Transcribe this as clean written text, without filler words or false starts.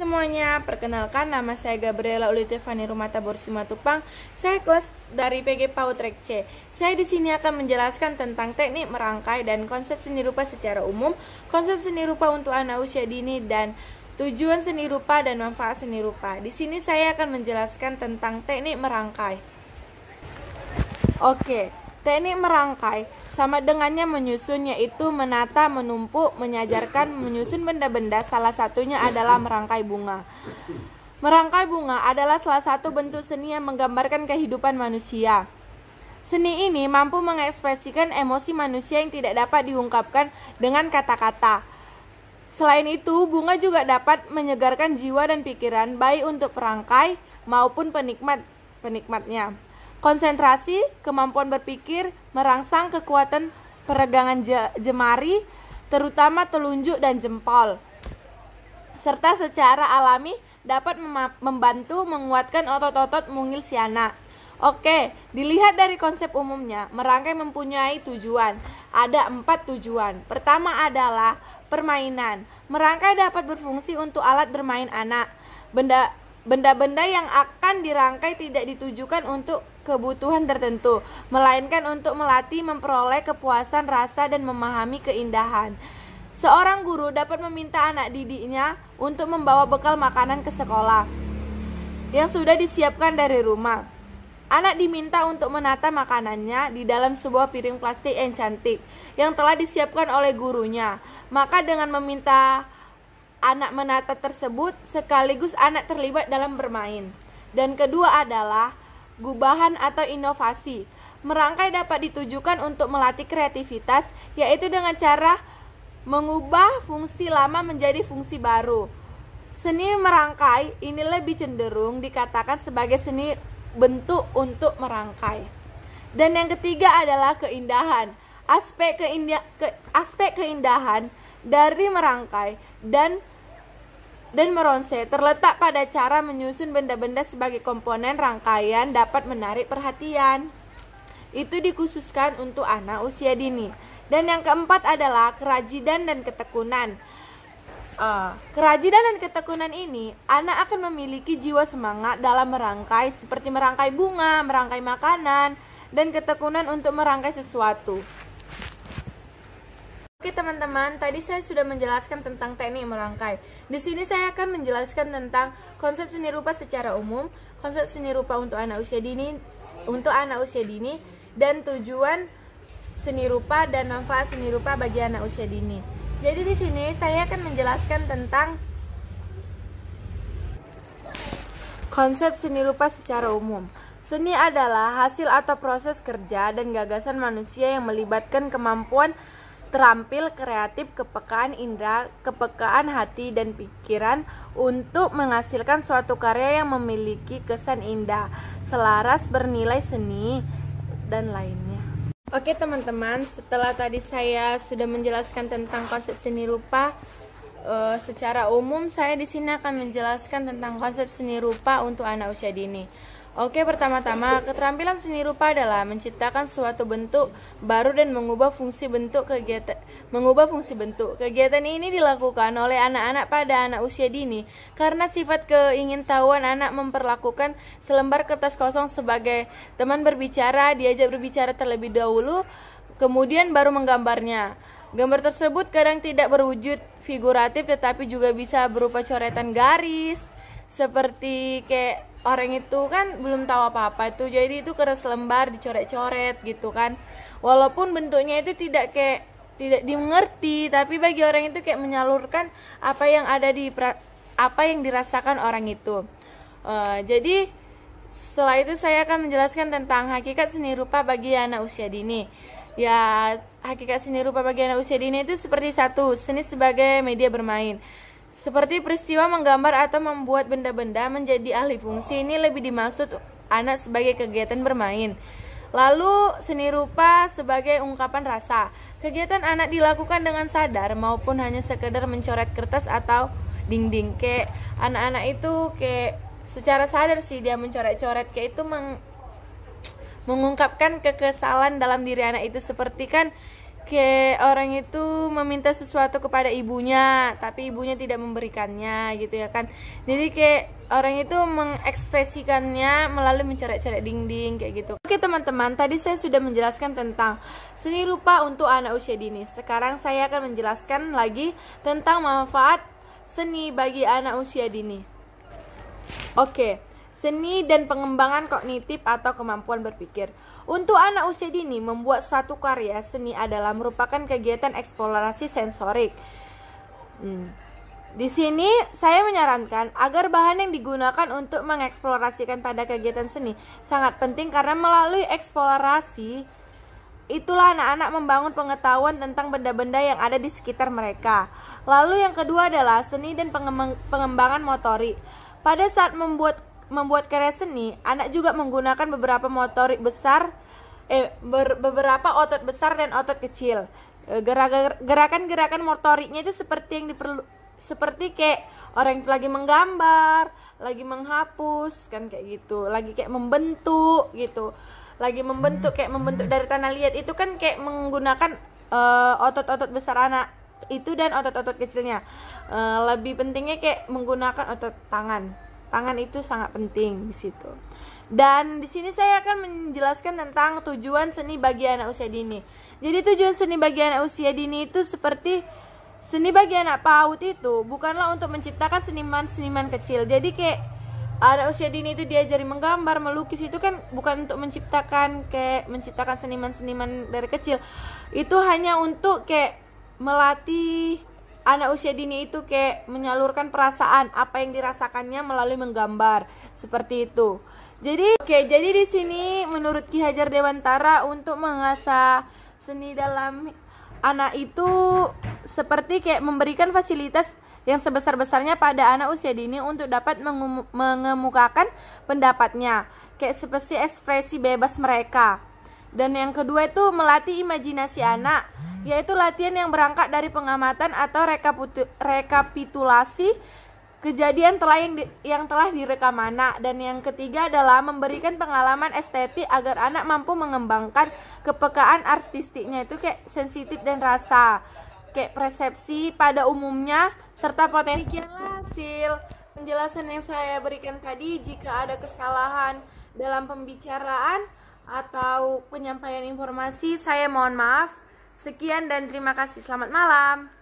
Semuanya, perkenalkan nama saya Gabriela Ulite Fani Rumata Borsimatupang. Saya kelas dari PG PAUD Rek C. Saya di sini akan menjelaskan tentang teknik merangkai dan konsep seni rupa secara umum, konsep seni rupa untuk anak usia dini dan tujuan seni rupa dan manfaat seni rupa. Di sini saya akan menjelaskan tentang teknik merangkai. Oke, teknik merangkai sama dengannya menyusun, yaitu menata, menumpuk, menyajarkan, menyusun benda-benda. Salah satunya adalah merangkai bunga. Merangkai bunga adalah salah satu bentuk seni yang menggambarkan kehidupan manusia. Seni ini mampu mengekspresikan emosi manusia yang tidak dapat diungkapkan dengan kata-kata. Selain itu, bunga juga dapat menyegarkan jiwa dan pikiran, baik untuk perangkai maupun penikmatnya. Konsentrasi, kemampuan berpikir, merangsang kekuatan peregangan jemari, terutama telunjuk dan jempol, serta secara alami dapat membantu menguatkan otot-otot mungil si anak. Oke, dilihat dari konsep umumnya, merangkai mempunyai tujuan. Ada 4 tujuan. Pertama adalah permainan. Merangkai dapat berfungsi untuk alat bermain anak. Benda-benda yang akan dirangkai tidak ditujukan untuk kebutuhan tertentu, melainkan untuk melatih memperoleh kepuasan rasa dan memahami keindahan. Seorang guru dapat meminta anak didiknya untuk membawa bekal makanan ke sekolah yang sudah disiapkan dari rumah. Anak diminta untuk menata makanannya di dalam sebuah piring plastik yang cantik yang telah disiapkan oleh gurunya. Maka dengan meminta anak menata tersebut, sekaligus anak terlibat dalam bermain. Dan kedua adalah gubahan atau inovasi. Merangkai dapat ditujukan untuk melatih kreativitas, yaitu dengan cara mengubah fungsi lama menjadi fungsi baru. Seni merangkai ini lebih cenderung dikatakan sebagai seni bentuk untuk merangkai. Dan yang ketiga adalah keindahan. Aspek keindahan dari merangkai dan meronsel terletak pada cara menyusun benda-benda sebagai komponen rangkaian dapat menarik perhatian. Itu dikhususkan untuk anak usia dini. Dan yang keempat adalah kerajinan dan ketekunan. Kerajinan dan ketekunan ini, anak akan memiliki jiwa semangat dalam merangkai, seperti merangkai bunga, merangkai makanan, dan ketekunan untuk merangkai sesuatu. Oke teman-teman, tadi saya sudah menjelaskan tentang teknik merangkai. Di sini saya akan menjelaskan tentang konsep seni rupa secara umum, konsep seni rupa untuk anak usia dini, dan tujuan seni rupa dan manfaat seni rupa bagi anak usia dini. Jadi di sini saya akan menjelaskan tentang konsep seni rupa secara umum. Seni adalah hasil atau proses kerja dan gagasan manusia yang melibatkan kemampuan terampil, kreatif, kepekaan indera, kepekaan hati dan pikiran untuk menghasilkan suatu karya yang memiliki kesan indah, selaras, bernilai seni, dan lainnya. Oke teman-teman, setelah tadi saya sudah menjelaskan tentang konsep seni rupa secara umum, saya di sini akan menjelaskan tentang konsep seni rupa untuk anak usia dini. Oke, pertama-tama, keterampilan seni rupa adalah menciptakan suatu bentuk baru dan mengubah fungsi bentuk. Kegiatan ini dilakukan oleh anak-anak pada anak usia dini karena sifat keingintahuan anak memperlakukan selembar kertas kosong sebagai teman berbicara. Diajak berbicara terlebih dahulu, kemudian baru menggambarnya. Gambar tersebut kadang tidak berwujud figuratif tetapi juga bisa berupa coretan garis, seperti kayak orang itu kan belum tahu apa-apa itu, jadi itu kertas lembar dicoret-coret gitu kan. Walaupun bentuknya itu tidak dimengerti, tapi bagi orang itu kayak menyalurkan apa yang dirasakan orang itu. Jadi setelah itu saya akan menjelaskan tentang hakikat seni rupa bagi anak usia dini. Ya, hakikat seni rupa bagi anak usia dini itu seperti satu, seni sebagai media bermain. Seperti peristiwa menggambar atau membuat benda-benda menjadi ahli fungsi, ini lebih dimaksud anak sebagai kegiatan bermain. Lalu seni rupa sebagai ungkapan rasa. Kegiatan anak dilakukan dengan sadar maupun hanya sekedar mencoret kertas atau dinding. Kayak anak-anak itu kayak secara sadar sih dia mencoret-coret, kayak itu mengungkapkan kekesalan dalam diri anak itu, seperti kan kayak orang itu meminta sesuatu kepada ibunya tapi ibunya tidak memberikannya gitu ya kan. Jadi kayak orang itu mengekspresikannya melalui mencoret-coret dinding kayak gitu. Oke teman-teman, tadi saya sudah menjelaskan tentang seni rupa untuk anak usia dini. Sekarang saya akan menjelaskan lagi tentang manfaat seni bagi anak usia dini. Oke, seni dan pengembangan kognitif atau kemampuan berpikir. Untuk anak usia dini, membuat satu karya seni adalah merupakan kegiatan eksplorasi sensorik. Di sini saya menyarankan agar bahan yang digunakan untuk mengeksplorasikan pada kegiatan seni sangat penting karena melalui eksplorasi itulah anak-anak membangun pengetahuan tentang benda-benda yang ada di sekitar mereka. Lalu yang kedua adalah seni dan pengembangan motorik. Pada saat membuat karya seni, anak juga menggunakan beberapa motorik besar, beberapa otot besar dan otot kecil. Gerakan-gerakan motoriknya itu seperti kayak orang itu lagi menggambar, lagi menghapus, kan kayak gitu, lagi kayak membentuk gitu, lagi membentuk kayak membentuk dari tanah liat itu kan kayak menggunakan otot-otot besar anak itu dan otot-otot kecilnya. Lebih pentingnya kayak menggunakan otot tangan. Tangan itu sangat penting di situ. Dan di sini saya akan menjelaskan tentang tujuan seni bagi anak usia dini. Jadi tujuan seni bagi anak usia dini itu seperti seni bagi anak PAUD itu bukanlah untuk menciptakan seniman-seniman kecil. Jadi kayak anak usia dini itu diajari menggambar, melukis itu kan bukan untuk menciptakan seniman-seniman dari kecil. Itu hanya untuk kayak melatih anak usia dini itu kayak menyalurkan perasaan apa yang dirasakannya melalui menggambar seperti itu. Jadi di sini menurut Ki Hajar Dewantara untuk mengasah seni dalam anak itu seperti kayak memberikan fasilitas yang sebesar-besarnya pada anak usia dini untuk dapat mengemukakan pendapatnya, kayak seperti ekspresi bebas mereka. Dan yang kedua itu melatih imajinasi anak, yaitu latihan yang berangkat dari pengamatan atau rekapitulasi kejadian yang telah direkam anak. Dan yang ketiga adalah memberikan pengalaman estetik agar anak mampu mengembangkan kepekaan artistiknya itu kayak sensitif dan rasa, kayak persepsi pada umumnya serta potensi. Demikianlah hasil penjelasan yang saya berikan tadi. Jika ada kesalahan dalam pembicaraan atau penyampaian informasi, saya mohon maaf. Sekian dan terima kasih. Selamat malam.